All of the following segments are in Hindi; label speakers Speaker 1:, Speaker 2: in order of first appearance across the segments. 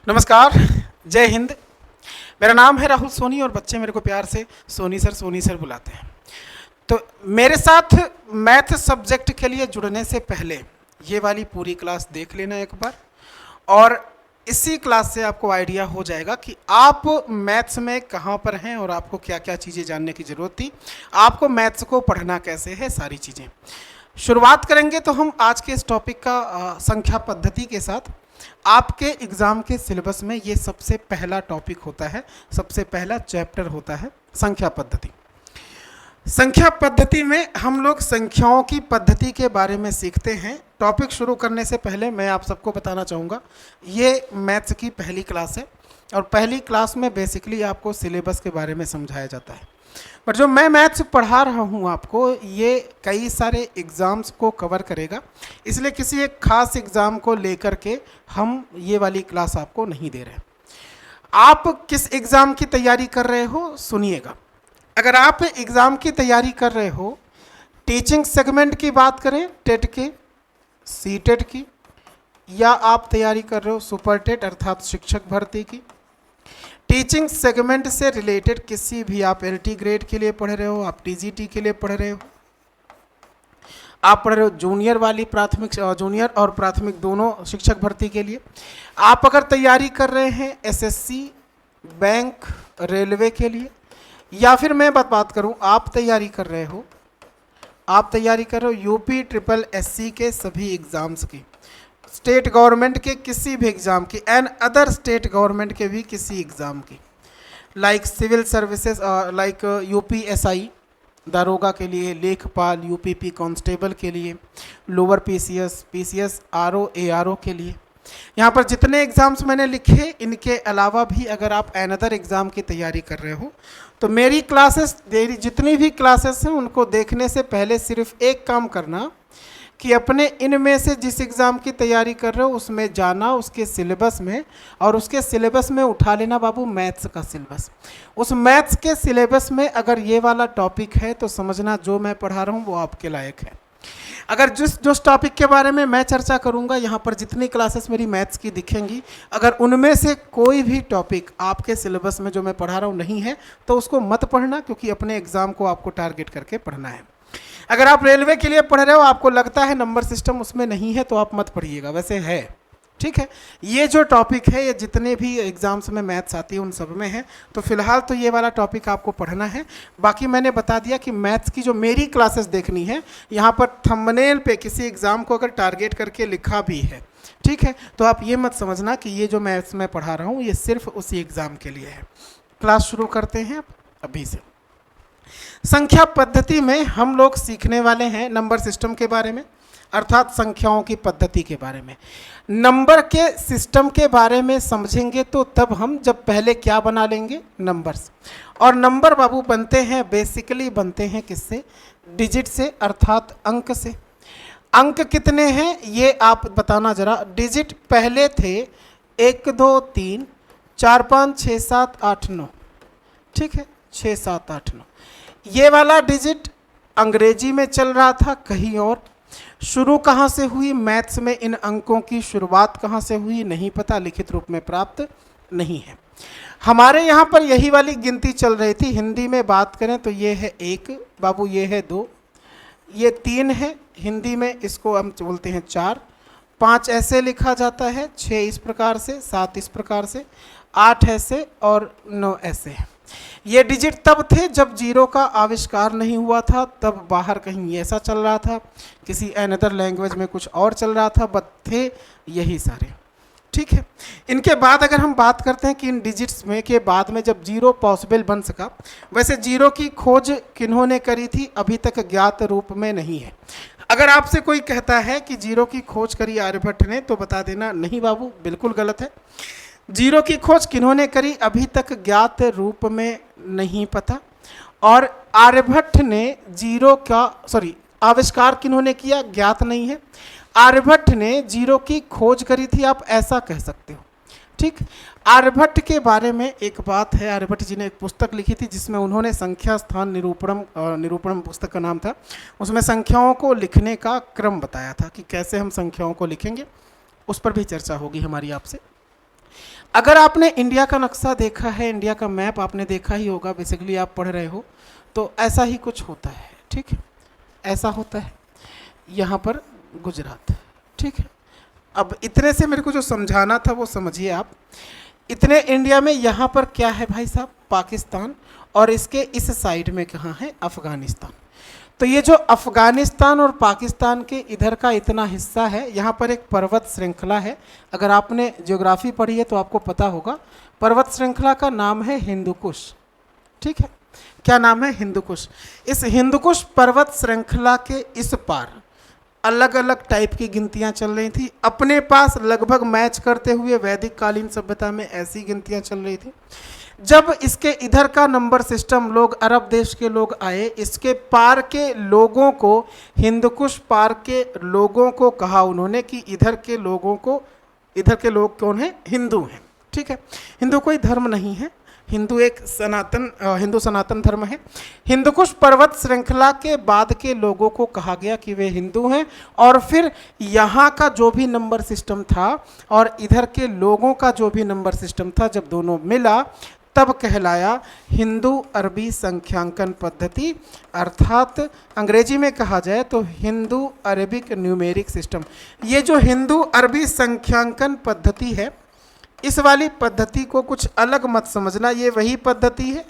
Speaker 1: नमस्कार, जय हिंद। मेरा नाम है राहुल सोनी और बच्चे मेरे को प्यार से सोनी सर बुलाते हैं। तो मेरे साथ मैथ सब्जेक्ट के लिए जुड़ने से पहले ये वाली पूरी क्लास देख लेना एक बार, और इसी क्लास से आपको आइडिया हो जाएगा कि आप मैथ्स में कहाँ पर हैं और आपको क्या क्या चीज़ें जानने की ज़रूरत थी, आपको मैथ्स को पढ़ना कैसे है, सारी चीज़ें। शुरुआत करेंगे तो हम आज के इस टॉपिक का संख्या पद्धति के साथ। आपके एग्ज़ाम के सिलेबस में ये सबसे पहला टॉपिक होता है, सबसे पहला चैप्टर होता है संख्या पद्धति। संख्या पद्धति में हम लोग संख्याओं की पद्धति के बारे में सीखते हैं। टॉपिक शुरू करने से पहले मैं आप सबको बताना चाहूँगा, ये मैथ्स की पहली क्लास है और पहली क्लास में बेसिकली आपको सिलेबस के बारे में समझाया जाता है। पर जो मैं मैथ्स पढ़ा रहा हूँ आपको, ये कई सारे एग्ज़ाम्स को कवर करेगा, इसलिए किसी एक खास एग्ज़ाम को लेकर के हम ये वाली क्लास आपको नहीं दे रहे। आप किस एग्ज़ाम की तैयारी कर रहे हो सुनिएगा। अगर आप एग्ज़ाम की तैयारी कर रहे हो, टीचिंग सेगमेंट की बात करें, टेट के, सी टेट की, या आप तैयारी कर रहे हो सुपर टेट अर्थात शिक्षक भर्ती की, टीचिंग सेगमेंट से रिलेटेड किसी भी, आप एलटी ग्रेड के लिए पढ़ रहे हो, आप टीजीटी के लिए पढ़ रहे हो, आप पढ़ रहे हो जूनियर वाली प्राथमिक, जूनियर और प्राथमिक दोनों शिक्षक भर्ती के लिए, आप अगर तैयारी कर रहे हैं एसएससी, बैंक, रेलवे के लिए, या फिर मैं बात करूं आप तैयारी कर रहे हो, यूपी ट्रिपल एससी के सभी एग्ज़ाम्स की, स्टेट गवर्नमेंट के किसी भी एग्ज़ाम की, एंड अदर स्टेट गवर्नमेंट के भी किसी एग्ज़ाम की, like civil services, like UPSI दारोगा के लिए, लेखपाल, यूपीपी कांस्टेबल के लिए, लोअर पीसीएस आरओ एआरओ के लिए। यहाँ पर जितने एग्ज़ाम्स मैंने लिखे, इनके अलावा भी अगर आप अनदर एग्ज़ाम की तैयारी कर रहे हो तो मेरी क्लासेस, जितनी भी क्लासेस हैं उनको देखने से पहले सिर्फ एक काम करना कि अपने इनमें से जिस एग्ज़ाम की तैयारी कर रहे हो उसमें जाना, उसके सिलेबस में, और उसके सिलेबस में उठा लेना बाबू मैथ्स का सिलेबस। उस मैथ्स के सिलेबस में अगर ये वाला टॉपिक है तो समझना जो मैं पढ़ा रहा हूँ वो आपके लायक है। अगर जिस टॉपिक के बारे में मैं चर्चा करूँगा, यहाँ पर जितनी क्लासेस मेरी मैथ्स की दिखेंगी, अगर उनमें से कोई भी टॉपिक आपके सिलेबस में जो मैं पढ़ा रहा हूँ नहीं है तो उसको मत पढ़ना, क्योंकि अपने एग्ज़ाम को आपको टारगेट करके पढ़ना है। अगर आप रेलवे के लिए पढ़ रहे हो, आपको लगता है नंबर सिस्टम उसमें नहीं है तो आप मत पढ़िएगा, वैसे है, ठीक है। ये जो टॉपिक है, ये जितने भी एग्ज़ाम्स में मैथ्स आती है उन सब में है, तो फिलहाल तो ये वाला टॉपिक आपको पढ़ना है। बाकी मैंने बता दिया कि मैथ्स की जो मेरी क्लासेस देखनी है, यहाँ पर थंबनेल पे किसी एग्ज़ाम को अगर टारगेट करके लिखा भी है, ठीक है, तो आप ये मत समझना कि ये जो मैथ्स मैं पढ़ा रहा हूँ ये सिर्फ उसी एग्ज़ाम के लिए है। क्लास शुरू करते हैं अभी से। संख्या पद्धति में हम लोग सीखने वाले हैं नंबर सिस्टम के बारे में, अर्थात संख्याओं की पद्धति के बारे में। नंबर के सिस्टम के बारे में समझेंगे तो तब हम, जब पहले क्या बना लेंगे, नंबर्स। और नंबर बाबू बनते हैं, बेसिकली बनते हैं किससे, डिजिट से, अर्थात अंक से। अंक कितने हैं ये आप बताना जरा। डिजिट पहले थे 1 2 3 4 5 6 7 8 9, ठीक है, 6 7 8 9। ये वाला डिजिट अंग्रेजी में चल रहा था कहीं और। शुरू कहाँ से हुई मैथ्स में, इन अंकों की शुरुआत कहाँ से हुई नहीं पता, लिखित रूप में प्राप्त नहीं है। हमारे यहाँ पर यही वाली गिनती चल रही थी। हिंदी में बात करें तो ये है 1 बाबू, ये है 2, ये 3 है, हिंदी में इसको हम बोलते हैं 4, 5 ऐसे लिखा जाता है, 6 इस प्रकार से, 7 इस प्रकार से, 8 ऐसे और 9 ऐसे। ये डिजिट तब थे जब जीरो का आविष्कार नहीं हुआ था, तब बाहर कहीं ऐसा चल रहा था, किसी अनदर लैंग्वेज में कुछ और चल रहा था, बट थे यही सारे, ठीक है। इनके बाद अगर हम बात करते हैं कि इन डिजिट्स में के बाद में जब जीरो पॉसिबल बन सका, वैसे जीरो की खोज किन्होंने करी थी अभी तक ज्ञात रूप में नहीं है। अगर आपसे कोई कहता है कि जीरो की खोज करी आर्यभट्ट ने, तो बता देना नहीं बाबू, बिल्कुल गलत है। जीरो की खोज किन्होंने करी अभी तक ज्ञात रूप में नहीं पता, और आर्यभट्ट ने जीरो का, आविष्कार किन्होंने किया ज्ञात नहीं है। आर्यभट्ट ने जीरो की खोज करी थी, आप ऐसा कह सकते हो, ठीक। आर्यभट्ट के बारे में एक बात है, आर्यभट्ट जी ने एक पुस्तक लिखी थी जिसमें उन्होंने संख्या स्थान निरूपणम पुस्तक का नाम था, उसमें संख्याओं को लिखने का क्रम बताया था कि कैसे हम संख्याओं को लिखेंगे, उस पर भी चर्चा होगी हमारी आपसे। अगर आपने इंडिया का नक्शा देखा है, इंडिया का मैप आपने देखा ही होगा, बेसिकली आप पढ़ रहे हो, तो ऐसा ही कुछ होता है, ठीक है, ऐसा होता है यहाँ पर गुजरात, ठीक है। अब इतने से मेरे को जो समझाना था वो समझिए आप। इतने इंडिया में यहाँ पर क्या है भाई साहब, पाकिस्तान, और इसके इस साइड में कहाँ है, अफ़गानिस्तान। तो ये जो अफ़गानिस्तान और पाकिस्तान के इधर का इतना हिस्सा है, यहाँ पर एक पर्वत श्रृंखला है। अगर आपने ज्योग्राफी पढ़ी है तो आपको पता होगा, पर्वत श्रृंखला का नाम है हिंदू कुश, ठीक है। क्या नाम है, हिंदू कुश। इस हिंदू कुश पर्वत श्रृंखला के इस पार अलग अलग टाइप की गिनतियाँ चल रही थी। अपने पास लगभग मैच करते हुए वैदिक कालीन सभ्यता में ऐसी गिनतियाँ चल रही थी। जब इसके इधर का नंबर सिस्टम, लोग अरब देश के लोग आए, इसके पार के लोगों को, हिंदकुश पार के लोगों को कहा उन्होंने कि इधर के लोगों को, इधर के लोग कौन है, हिंदू हैं, ठीक है। हिंदू कोई धर्म नहीं है, हिंदू एक हिंदू सनातन धर्म है। हिंदकुश पर्वत श्रृंखला के बाद के लोगों को कहा गया कि वे हिंदू हैं, और फिर यहाँ का जो भी नंबर सिस्टम था और इधर के लोगों का जो भी नंबर सिस्टम था, जब दोनों मिला तब कहलाया हिंदू अरबी संख्यांकन पद्धति, अर्थात अंग्रेजी में कहा जाए तो हिंदू अरेबिक न्यूमेरिक सिस्टम। ये जो हिंदू अरबी संख्यांकन पद्धति है, इस वाली पद्धति को कुछ अलग मत समझना। ये वही पद्धति है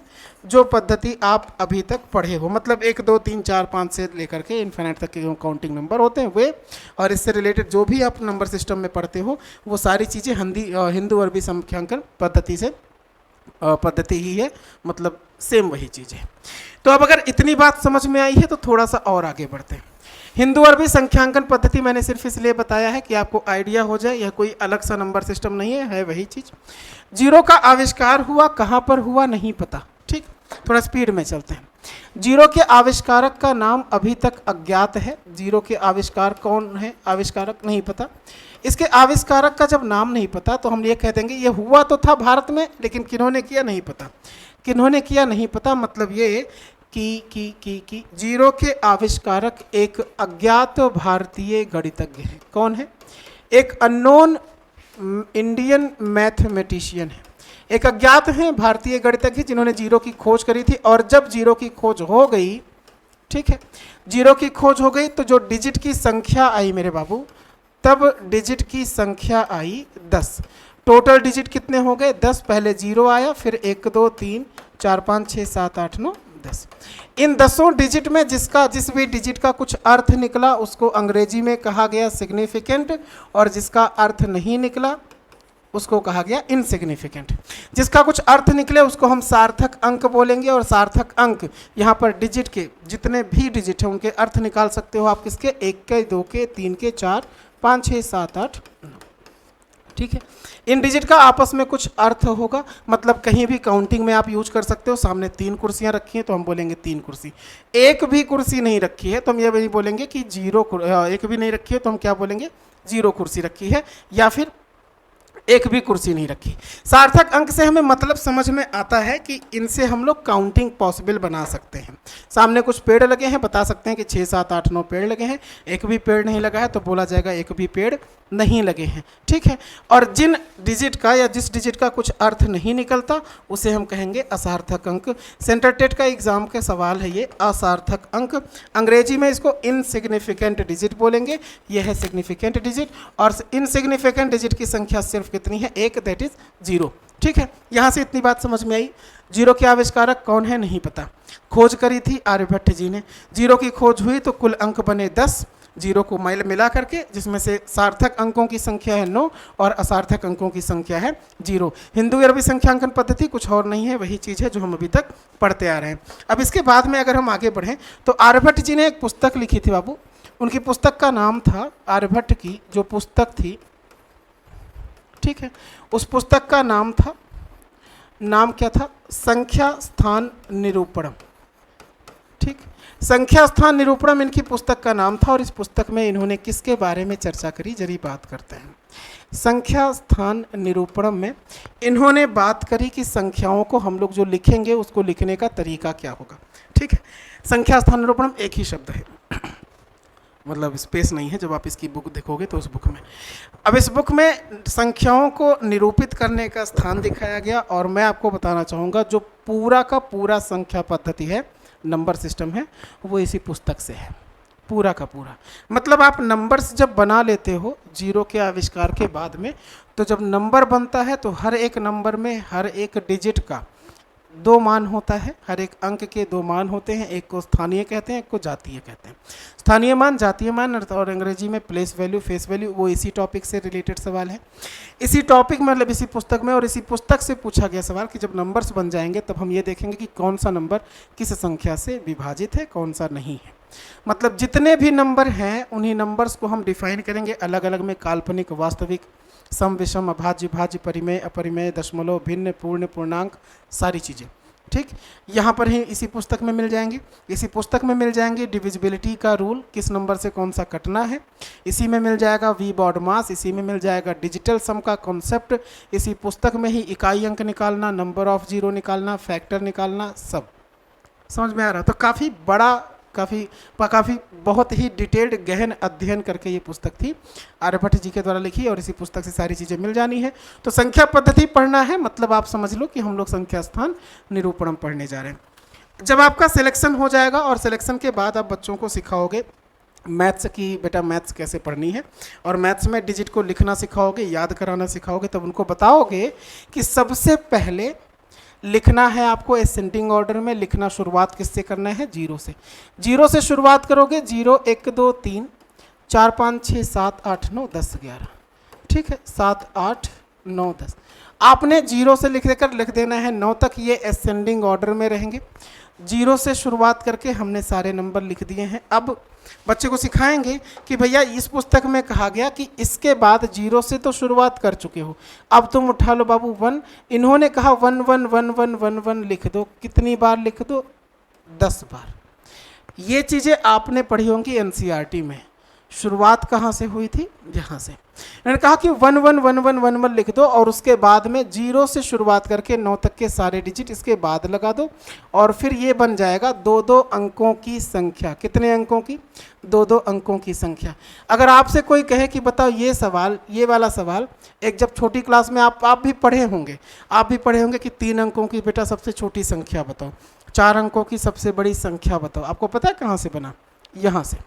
Speaker 1: जो पद्धति आप अभी तक पढ़े हो, मतलब 1 2 3 4 5 से लेकर के इन्फिनिट तक के जो काउंटिंग नंबर होते हैं वे, और इससे रिलेटेड जो भी आप नंबर सिस्टम में पढ़ते हो वो सारी चीज़ें हिंदू अरबी संख्यांकन पद्धति से पद्धति ही है, मतलब सेम वही चीज़ है। तो अब अगर इतनी बात समझ में आई है तो थोड़ा सा और आगे बढ़ते हैं। हिंदू अरबी संख्यांकन पद्धति मैंने सिर्फ इसलिए बताया है कि आपको आइडिया हो जाए, यह कोई अलग सा नंबर सिस्टम नहीं है वही चीज़। जीरो का आविष्कार हुआ, कहाँ पर हुआ नहीं पता, ठीक। थोड़ा स्पीड में चलते हैं। जीरो के आविष्कारक का नाम अभी तक अज्ञात है। जीरो के आविष्कार कौन है, आविष्कारक नहीं पता। इसके आविष्कारक का जब नाम नहीं पता तो हम ये कह देंगे ये हुआ तो था भारत में, लेकिन किन्होंने किया नहीं पता। किन्होंने किया नहीं पता मतलब ये कि जीरो के आविष्कारक एक अज्ञात भारतीय गणितज्ञ है। कौन है, एक अननोन इंडियन मैथमेटिशियन है, एक अज्ञात हैं भारतीय गणितज्ञ जिन्होंने जीरो की खोज करी थी। और जब जीरो की खोज हो गई, ठीक है, जीरो की खोज हो गई तो जो डिजिट की संख्या आई मेरे बाबू, तब डिजिट की संख्या आई 10। टोटल डिजिट कितने हो गए, 10। पहले जीरो आया, फिर 1 2 3 4 5 6 7 8 9 10। इन 10 डिजिट में जिस भी डिजिट का कुछ अर्थ निकला उसको अंग्रेजी में कहा गया सिग्निफिकेंट, और जिसका अर्थ नहीं निकला उसको कहा गया इनसिग्निफिकेंट। जिसका कुछ अर्थ निकले उसको हम सार्थक अंक बोलेंगे, और सार्थक अंक यहाँ पर डिजिट के जितने भी डिजिट हैं उनके अर्थ निकाल सकते हो आप किसके, 1 के, 2 के, 3 के, 4 5 6 7 8 9, ठीक है। इन डिजिट का आपस में कुछ अर्थ होगा, मतलब कहीं भी काउंटिंग में आप यूज कर सकते हो। सामने 3 कुर्सियां रखी हैं तो हम बोलेंगे 3 कुर्सी। एक भी कुर्सी नहीं रखी है तो हम ये नहीं बोलेंगे कि एक भी नहीं रखी है तो हम क्या बोलेंगे, 0 कुर्सी रखी है, या फिर एक भी कुर्सी नहीं रखी। सार्थक अंक से हमें मतलब समझ में आता है कि इनसे हम लोग काउंटिंग पॉसिबल बना सकते हैं। सामने कुछ पेड़ लगे हैं, बता सकते हैं कि 6 7 8 9 पेड़ लगे हैं। एक भी पेड़ नहीं लगा है तो बोला जाएगा एक भी पेड़ नहीं लगे हैं, ठीक है। और जिन डिजिट का या जिस डिजिट का कुछ अर्थ नहीं निकलता उसे हम कहेंगे असार्थक अंक। सेंटर टेट का एग्जाम का सवाल है ये, असार्थक अंक। अंग्रेजी में इसको इनसिग्निफिकेंट डिजिट बोलेंगे, यह है सिग्निफिकेंट डिजिट। और इनसिग्निफिकेंट डिजिट की संख्या सिर्फ कितनी है, 1, दैट इज 0, ठीक है। यहाँ से इतनी बात समझ में आई। जीरो के आविष्कारक कौन है नहीं पता, खोज करी थी आर्यभट्ट जी ने। जीरो की खोज हुई तो कुल अंक बने 10, जीरो को मिला करके, जिसमें से सार्थक अंकों की संख्या है 9 और असार्थक अंकों की संख्या है 0। हिंदू अरबी संख्यांकन पद्धति कुछ और नहीं है, वही चीज़ है जो हम अभी तक पढ़ते आ रहे हैं। अब इसके बाद में अगर हम आगे बढ़ें तो आर्यभट्ट जी ने एक पुस्तक लिखी थी बाबू। उनकी पुस्तक का नाम था, आर्यभट्ट की जो पुस्तक थी, ठीक है, उस पुस्तक का नाम था, नाम क्या था, संख्या स्थान निरूपणम, ठीक। संख्या स्थान निरूपणम इनकी पुस्तक का नाम था। और इस पुस्तक में इन्होंने किसके बारे में चर्चा करी, जरी बात करते हैं। संख्या स्थान निरूपणम में इन्होंने बात करी कि संख्याओं को हम लोग जो लिखेंगे उसको लिखने का तरीका क्या होगा, ठीक है। संख्या स्थान निरूपणम एक ही शब्द है। मतलब स्पेस नहीं है जब आप इसकी बुक देखोगे तो उस बुक में। अब इस बुक में संख्याओं को निरूपित करने का स्थान दिखाया गया, और मैं आपको बताना चाहूँगा जो पूरा का पूरा संख्या पद्धति है, नंबर सिस्टम है, वो इसी पुस्तक से है, पूरा का पूरा। मतलब आप नंबर्स जब बना लेते हो जीरो के आविष्कार के बाद में, तो जब नंबर बनता है तो हर एक नंबर में हर एक डिजिट का दो मान होता है, हर एक अंक के दो मान होते हैं, एक को स्थानीय कहते हैं, एक को जातीय कहते हैं। स्थानीय मान, जातीय मान और अंग्रेजी में प्लेस वैल्यू, फेस वैल्यू, वो इसी टॉपिक से रिलेटेड सवाल है। इसी टॉपिक मतलब इसी पुस्तक में, और इसी पुस्तक से पूछा गया सवाल कि जब नंबर्स बन जाएंगे तब हम ये देखेंगे कि कौन सा नंबर किस संख्या से विभाजित है, कौन सा नहीं है। मतलब जितने भी नंबर हैं उन्हीं नंबर्स को हम डिफाइन करेंगे अलग अलग में, काल्पनिक, वास्तविक, सम, विषम, अभाज्य, भाज्य, परिमेय, अपरिमेय, दशमलव, भिन्न, पूर्ण, पूर्णांक, सारी चीज़ें। ठीक, यहाँ पर ही इसी पुस्तक में मिल जाएंगी। इसी पुस्तक में मिल जाएंगी डिविजिबिलिटी का रूल, किस नंबर से कौन सा कटना है। इसी में मिल जाएगा वी बॉड मास, इसी में मिल जाएगा डिजिटल सम का कॉन्सेप्ट। इसी पुस्तक में ही इकाई अंक निकालना, नंबर ऑफ जीरो निकालना, फैक्टर निकालना, सब समझ में आ रहा। तो काफ़ी बड़ा, काफ़ी बहुत ही डिटेल्ड गहन अध्ययन करके ये पुस्तक थी, आर्यभट्ट जी के द्वारा लिखी, और इसी पुस्तक से सारी चीज़ें मिल जानी है। तो संख्या पद्धति पढ़ना है, मतलब आप समझ लो कि हम लोग संख्या स्थान निरूपण पढ़ने जा रहे हैं। जब आपका सिलेक्शन हो जाएगा और सिलेक्शन के बाद आप बच्चों को सिखाओगे मैथ्स की, बेटा मैथ्स कैसे पढ़नी है, और मैथ्स में डिजिट को लिखना सिखाओगे, याद कराना सिखाओगे, तब उनको बताओगे कि सबसे पहले लिखना है आपको असेंडिंग ऑर्डर में। लिखना शुरुआत किससे करना है? जीरो से। जीरो से शुरुआत करोगे, 0 1 2 3 4 5 6 7 8 9 10 11, ठीक है, 7 8 9 10। आपने जीरो से लिख देना है 9 तक, ये असेंडिंग ऑर्डर में रहेंगे। जीरो से शुरुआत करके हमने सारे नंबर लिख दिए हैं। अब बच्चे को सिखाएंगे कि भैया इस पुस्तक में कहा गया कि इसके बाद जीरो से तो शुरुआत कर चुके हो, अब तुम उठा लो बाबू 1। इन्होंने कहा 1 1 1 1 1 1 लिख दो। कितनी बार लिख दो? 10 बार। ये चीज़ें आपने पढ़ी होंगी एनसीईआरटी में। शुरुआत कहाँ से हुई थी? यहाँ से। इन्होंने कहा कि 1 1 1 1 1 1 लिख दो, और उसके बाद में जीरो से शुरुआत करके 9 तक के सारे डिजिट इसके बाद लगा दो, और फिर ये बन जाएगा 2-2 अंकों की संख्या। कितने अंकों की? 2-2 अंकों की संख्या। अगर आपसे कोई कहे कि बताओ ये सवाल, ये वाला सवाल एक जब छोटी क्लास में आप भी पढ़े होंगे, कि 3 अंकों की बेटा सबसे छोटी संख्या बताओ, 4 अंकों की सबसे बड़ी संख्या बताओ। आपको पता है कहाँ से बना? यहाँ से।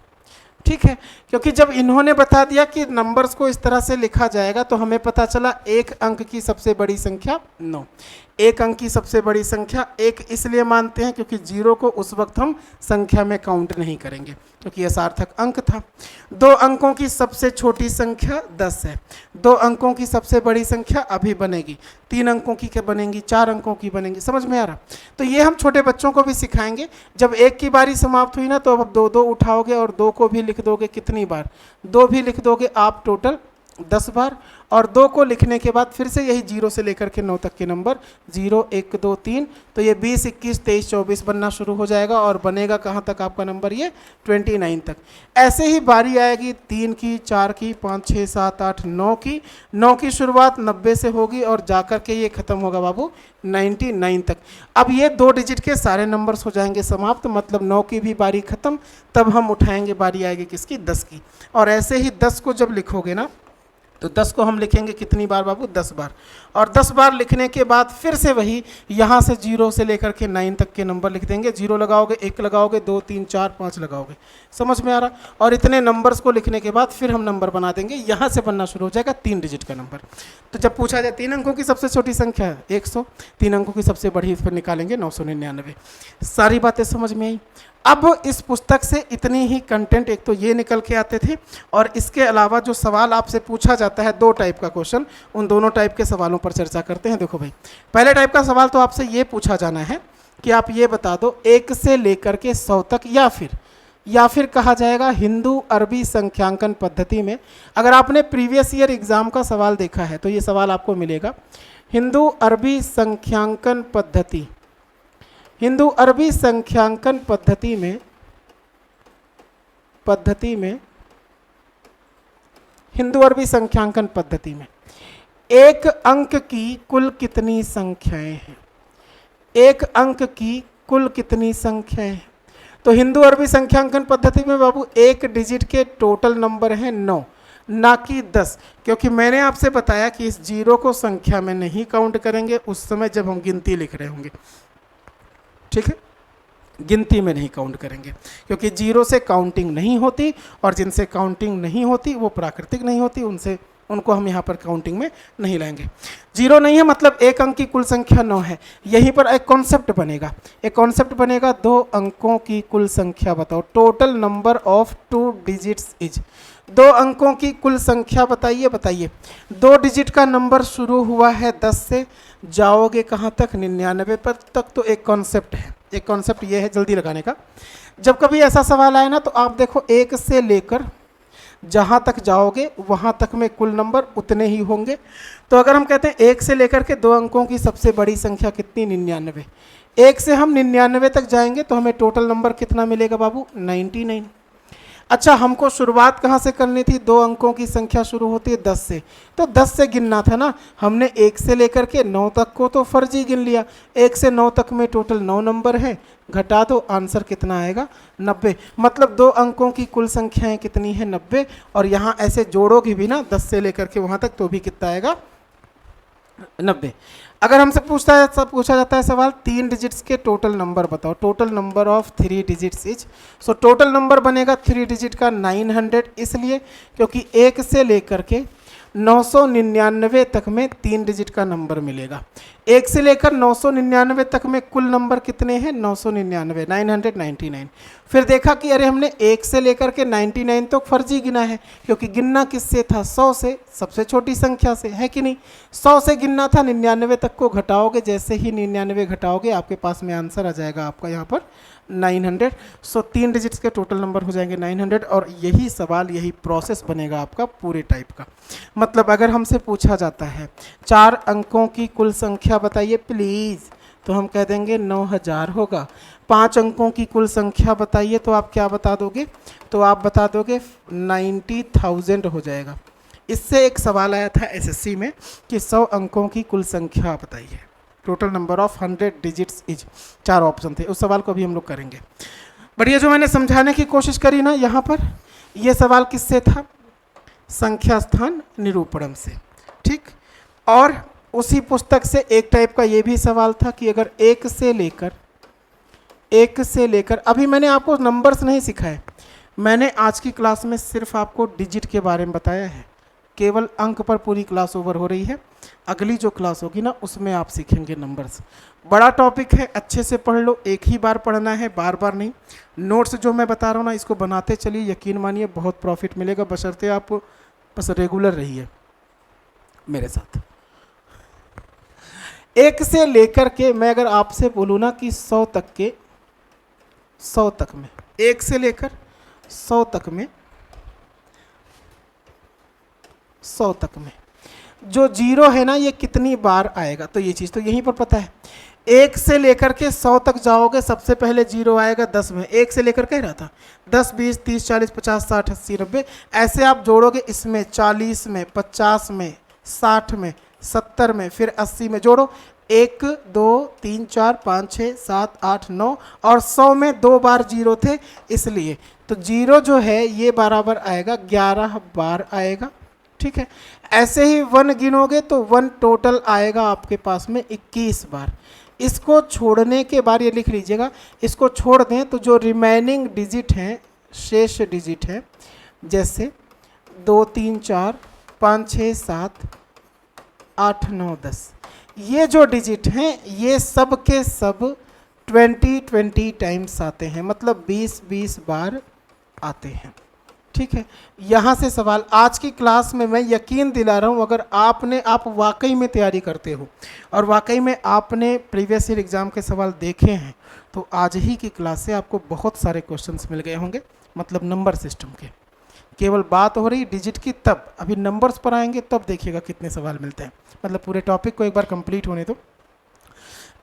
Speaker 1: ठीक है, क्योंकि जब इन्होंने बता दिया कि नंबर्स को इस तरह से लिखा जाएगा तो हमें पता चला एक अंक की सबसे बड़ी संख्या 9। एक अंक की सबसे बड़ी संख्या एक इसलिए मानते हैं क्योंकि जीरो को उस वक्त हम संख्या में काउंट नहीं करेंगे, क्योंकि यह सार्थक अंक था। 2 अंकों की सबसे छोटी संख्या 10 है। 2 अंकों की सबसे बड़ी संख्या अभी बनेगी। 3 अंकों की क्या बनेंगी? 4 अंकों की बनेंगी। समझ में आ रहा? तो ये हम छोटे बच्चों को भी सिखाएंगे। जब एक की बारी समाप्त हुई ना, तो अब 2-2 उठाओगे और 2 को भी लिख दोगे। कितनी बार? 2 भी लिख दोगे आप, टोटल 10 बार। और 2 को लिखने के बाद फिर से यही 0 से लेकर के 9 तक के नंबर 0 1 2 3, तो ये 20 21 23 24 बनना शुरू हो जाएगा, और बनेगा कहाँ तक आपका नंबर? ये 29 तक। ऐसे ही बारी आएगी 3 की, 4 की, 5 6 7 8 9 की। 9 की शुरुआत 90 से होगी और जाकर के ये खत्म होगा बाबू 99 तक। अब ये 2 डिजिट के सारे नंबर्स हो जाएंगे समाप्त, मतलब 9 की भी बारी खत्म। तब हम उठाएंगे, बारी आएगी किसकी? 10 की। और ऐसे ही 10 को जब लिखोगे ना, तो 10 को हम लिखेंगे कितनी बार बाबू? 10 बार। और 10 बार लिखने के बाद फिर से वही यहाँ से 0 से लेकर के 9 तक के नंबर लिख देंगे। 0 लगाओगे, 1 लगाओगे, 2 3 4 5 लगाओगे। समझ में आ रहा? और इतने नंबर्स को लिखने के बाद फिर हम नंबर बना देंगे। यहाँ से बनना शुरू हो जाएगा 3 डिजिट का नंबर। तो जब पूछा जाए 3 अंकों की सबसे छोटी संख्या है 100, 3 अंकों की सबसे बड़ी फिर निकालेंगे 999। सारी बातें समझ में आई? अब इस पुस्तक से इतनी ही कंटेंट एक तो ये निकल के आते थे, और इसके अलावा जो सवाल आपसे पूछा जाता है 2 टाइप का क्वेश्चन, उन दोनों टाइप के सवालों पर चर्चा करते हैं। देखो भाई, पहले टाइप का सवाल तो आपसे ये पूछा जाना है कि आप ये बता दो 1 से लेकर के 100 तक, या फिर कहा जाएगा हिंदू अरबी संख्यांकन पद्धति में। अगर आपने प्रीवियस ईयर एग्जाम का सवाल देखा है तो ये सवाल आपको मिलेगा, हिंदू अरबी संख्यांकन पद्धति। हिंदू अरबी संख्यांकन पद्धति में हिंदू अरबी संख्यांकन पद्धति में एक अंक की कुल कितनी संख्याएं हैं? एक अंक की कुल कितनी संख्याएं हैं? तो हिंदू अरबी संख्यांकन पद्धति में बाबू एक डिजिट के टोटल नंबर हैं 9, ना कि 10, क्योंकि मैंने आपसे बताया कि इस जीरो को संख्या में नहीं काउंट करेंगे उस समय जब हम गिनती लिख रहे होंगे, ठीक है, गिनती में नहीं काउंट करेंगे, क्योंकि जीरो से काउंटिंग नहीं होती और जिनसे काउंटिंग नहीं होती वो प्राकृतिक नहीं होती, उनको हम यहाँ पर काउंटिंग में नहीं लाएंगे। जीरो नहीं है मतलब एक अंक की कुल संख्या 9 है। यहीं पर एक कॉन्सेप्ट बनेगा, दो अंकों की कुल संख्या बताओ, total number of 2 digits is, 2 अंकों की कुल संख्या बताइए। 2 डिजिट का नंबर शुरू हुआ है 10 से, जाओगे कहाँ तक, 99 पर तक। तो एक कॉन्सेप्ट ये है जल्दी लगाने का। जब कभी ऐसा सवाल आए ना तो आप देखो 1 से लेकर जहाँ तक जाओगे वहाँ तक में कुल नंबर उतने ही होंगे। तो अगर हम कहते हैं 1 से लेकर के 2 अंकों की सबसे बड़ी संख्या कितनी, 99, 1 से हम 99 तक जाएंगे तो हमें टोटल नंबर कितना मिलेगा बाबू, 99। अच्छा, हमको शुरुआत कहाँ से करनी थी, 2 अंकों की संख्या शुरू होती है 10 से, तो 10 से गिनना था ना। हमने 1 से लेकर के 9 तक को तो फर्जी गिन लिया, 1 से 9 तक में टोटल 9 नंबर है, घटा दो, आंसर कितना आएगा, 90। मतलब 2 अंकों की कुल संख्याएं कितनी है, 90। और यहाँ ऐसे जोड़ोगे भी ना 10 से लेकर के वहाँ तक तो भी कितना आएगा, 90। अगर हमसे पूछा जाता है सवाल 3 डिजिट्स के टोटल नंबर बताओ, total number of 3 digits is, so total number बनेगा 3 डिजिट का 900, इसलिए क्योंकि 1 से लेकर के 999 तक में 3 डिजिट का नंबर मिलेगा। 1 से लेकर 999 तक में कुल नंबर कितने हैं, 999, 999। फिर देखा कि अरे हमने 1 से लेकर के 99 तो फर्जी गिना है, क्योंकि गिनना किससे था, 100 से, सबसे छोटी संख्या से, है कि नहीं। 100 से गिनना था, 99 तक को घटाओगे, जैसे ही 99 घटाओगे आपके पास में आंसर आ जाएगा आपका यहाँ पर 900। सो 3 डिजिट्स के टोटल नंबर हो जाएंगे 900। और यही सवाल, यही प्रोसेस बनेगा आपका पूरे टाइप का। मतलब अगर हमसे पूछा जाता है 4 अंकों की कुल संख्या बताइए प्लीज़, तो हम कह देंगे 9000 होगा। 5 अंकों की कुल संख्या बताइए, तो आप क्या बता दोगे, तो आप बता दोगे 90,000 हो जाएगा। इससे एक सवाल आया था एसएससी में कि 100 अंकों की कुल संख्या बताइए, total number of 100 digits is, 4 option थे। उस सवाल को भी हम लोग करेंगे। बढ़िया, जो मैंने समझाने की कोशिश करी ना यहाँ पर, ये सवाल किससे था, संख्या स्थान निरूपणम से, ठीक। और उसी पुस्तक से एक टाइप का ये भी सवाल था कि अगर 1 से लेकर अभी मैंने आपको नंबर्स नहीं सिखाए, मैंने आज की क्लास में सिर्फ आपको डिजिट के बारे में बताया है, केवल अंक पर पूरी क्लास ओवर हो रही है। अगली जो क्लास होगी ना उसमें आप सीखेंगे नंबर्स। बड़ा टॉपिक है, अच्छे से पढ़ लो, एक ही बार पढ़ना है, बार बार नहीं। नोट्स जो मैं बता रहा हूँ ना, इसको बनाते चलिए, यकीन मानिए बहुत प्रॉफिट मिलेगा, बशर्ते आप बस रेगुलर रहिए मेरे साथ। 1 से लेकर के मैं अगर आपसे बोलूँ ना कि 100 तक में 1 से लेकर 100 तक में, 100 तक में जो जीरो है ना ये कितनी बार आएगा, तो ये चीज़ तो यहीं पर पता है। 1 से लेकर के 100 तक जाओगे, सबसे पहले जीरो आएगा 10 में, 1 से लेकर कह रहा था 10, 20, 30, 40, 50, 60, 80, 90, ऐसे आप जोड़ोगे, इसमें 40 में, 50 में, 60 में, 70 में, फिर 80 में, जोड़ो 1, 2, 3, 4, 5, 6, 7, 8, 9 और 100 में 2 बार जीरो थे, इसलिए तो जीरो जो है ये बराबर आएगा 11 बार आएगा, ठीक है। ऐसे ही 1 गिनोगे तो 1 टोटल आएगा आपके पास में 21 बार। इसको छोड़ने के बाद ये लिख लीजिएगा, इसको छोड़ दें तो जो रिमेनिंग डिजिट हैं, शेष डिजिट हैं, जैसे 2, 3, 4, 5, 6, 7, 8, 9, 10, ये जो डिजिट हैं ये सब के सब 20 टाइम्स आते हैं, मतलब 20 बार आते हैं, ठीक है। यहाँ से सवाल आज की क्लास में मैं यकीन दिला रहा हूँ, अगर आप वाकई में तैयारी करते हो और वाकई में आपने प्रीवियस ईयर एग्ज़ाम के सवाल देखे हैं, तो आज ही की क्लास से आपको बहुत सारे क्वेश्चंस मिल गए होंगे, मतलब नंबर सिस्टम के। केवल बात हो रही डिजिट की, तब अभी नंबर्स पर आएंगे तब देखिएगा कितने सवाल मिलते हैं। मतलब पूरे टॉपिक को एक बार कंप्लीट होने दो।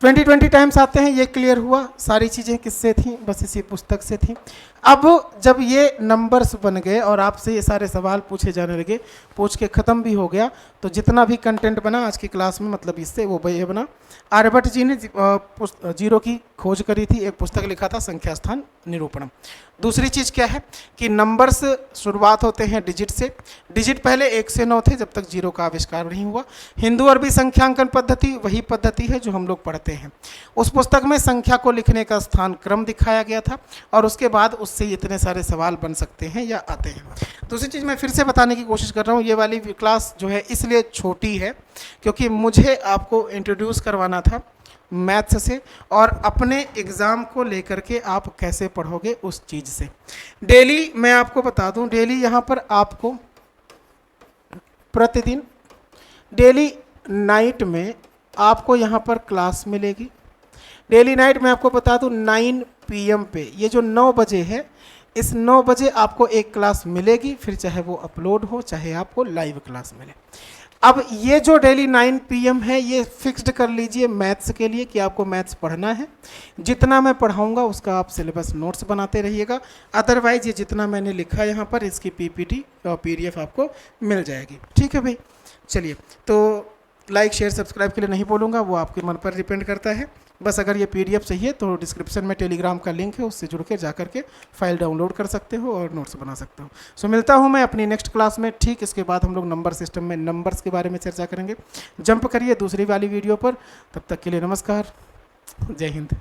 Speaker 1: 20 टाइम्स आते हैं, ये क्लियर हुआ। सारी चीज़ें किससे थी, बस इसी पुस्तक से थी। अब जब ये नंबर्स बन गए और आपसे ये सारे सवाल पूछे जाने लगे, पूछ के ख़त्म भी हो गया, तो जितना भी कंटेंट बना आज की क्लास में, मतलब इससे वो ये बना। आर्यभट्ट जी ने जीरो की खोज करी थी, एक पुस्तक लिखा था संख्या स्थान निरूपणम। दूसरी चीज़ क्या है कि नंबर्स शुरुआत होते हैं डिजिट से। डिजिट पहले 1 से 9 थे जब तक जीरो का आविष्कार नहीं हुआ। हिंदू अरबी संख्यांकन पद्धति वही पद्धति है जो हम लोग पढ़ते हैं। उस पुस्तक में संख्या को लिखने का स्थान क्रम दिखाया गया था और उसके बाद उससे इतने सारे सवाल बन सकते हैं या आते हैं। दूसरी चीज़ मैं फिर से बताने की कोशिश कर रहा हूँ, ये वाली क्लास जो है इसलिए छोटी है क्योंकि मुझे आपको इंट्रोड्यूस करवाना था मैथ्स से और अपने एग्ज़ाम को लेकर के आप कैसे पढ़ोगे उस चीज़ से। डेली मैं आपको बता दूं, डेली यहाँ पर आपको प्रतिदिन डेली नाइट में आपको यहाँ पर क्लास मिलेगी। डेली नाइट में आपको बता दूं 9 PM पे, ये जो 9 बजे है, इस 9 बजे आपको एक क्लास मिलेगी, फिर चाहे वो अपलोड हो चाहे आपको लाइव क्लास मिले। अब ये जो डेली 9 PM है ये फिक्स्ड कर लीजिए मैथ्स के लिए कि आपको मैथ्स पढ़ना है। जितना मैं पढ़ाऊँगा उसका आप सिलेबस नोट्स बनाते रहिएगा। अदरवाइज ये जितना मैंने लिखा यहाँ पर इसकी PPT और PDF आपको मिल जाएगी। ठीक है भाई, चलिए। तो लाइक शेयर सब्सक्राइब के लिए नहीं बोलूँगा, वो आपके मन पर डिपेंड करता है। बस अगर ये PDF चाहिए तो डिस्क्रिप्शन में टेलीग्राम का लिंक है, उससे जुड़ के जा करके फाइल डाउनलोड कर सकते हो और नोट्स बना सकते हो। सो मिलता हूँ मैं अपनी नेक्स्ट क्लास में। ठीक इसके बाद हम लोग नंबर सिस्टम में नंबर्स के बारे में चर्चा करेंगे। जंप करिए दूसरी वाली वीडियो पर। तब तक के लिए नमस्कार, जय हिंद।